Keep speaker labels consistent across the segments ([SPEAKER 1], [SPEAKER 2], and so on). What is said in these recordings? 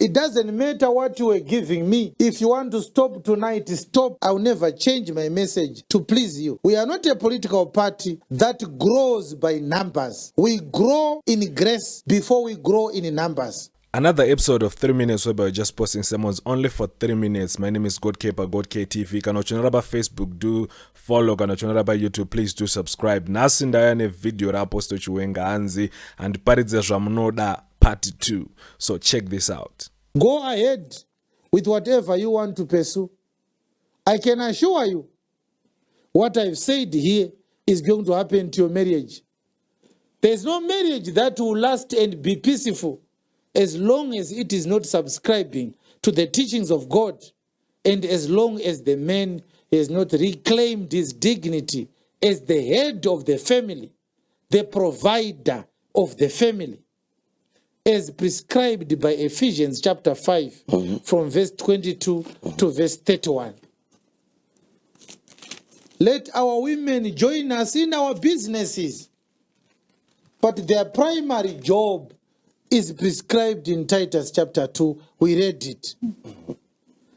[SPEAKER 1] It doesn't matter what you were giving me. If you want to stop tonight, stop. I'll never change my message to please you. We are not a political party that grows by numbers. We grow in grace before we grow in numbers.
[SPEAKER 2] Another episode of 3 Minutes whereby we're just posting sermons only for 3 minutes. My name is Godkeeper, GodKTV. Kanochonaraba Facebook, do follow. Kanochonaraba YouTube, please do subscribe. Nasindayane video raposto Chiwenga Anzi and Handiparidze Zvamunoda part 2. So check this out.
[SPEAKER 1] Go ahead with whatever you want to pursue. I can assure you, what I've said here is going to happen to your marriage. There's no marriage that will last and be peaceful as long as it is not subscribing to the teachings of God, and as long as the man has not reclaimed his dignity as the head of the family, the provider of the family, as prescribed by Ephesians chapter 5, from verse 22 to verse 31. Let our women join us in our businesses, but their primary job is prescribed in Titus chapter 2. We read it.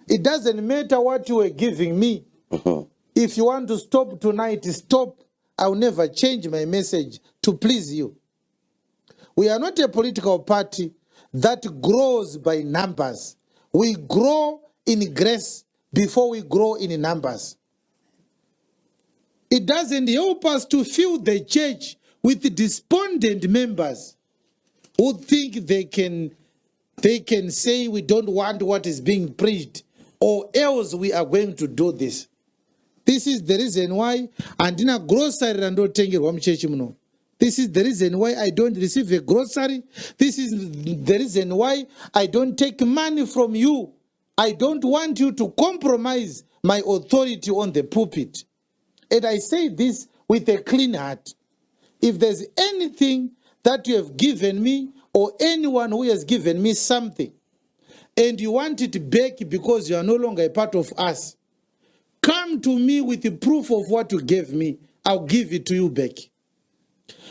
[SPEAKER 1] It doesn't matter what you were giving me. If you want to stop tonight, stop. I'll never change my message to please you. We are not a political party that grows by numbers. We grow in grace before we grow in numbers. It doesn't help us to fill the church with despondent members who think they can say we don't want what is being preached, or else we are going to do this. This is the reason why andina grocery randotengerwa muchechi muno. This is the reason why I don't receive a grocery. This is the reason why I don't take money from you. I don't want you to compromise my authority on the pulpit. And I say this with a clean heart. If there's anything that you have given me, or anyone who has given me something, and you want it back because you are no longer a part of us, come to me with the proof of what you gave me. I'll give it to you back.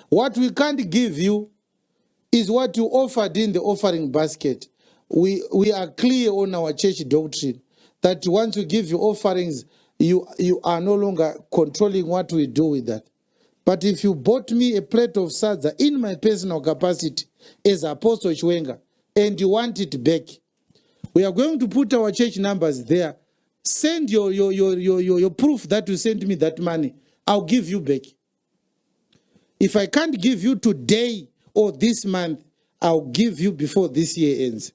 [SPEAKER 1] What we can't give you is what you offered in the offering basket. We are clear on our church doctrine that once we give you offerings, you are no longer controlling what we do with that. But if you bought me a plate of sadza in my personal capacity as Apostle Chiwenga, and you want it back, we are going to put our church numbers there. Send your proof that you sent me that money. I'll give you back. If I can't give you today or this month, I'll give you before this year ends.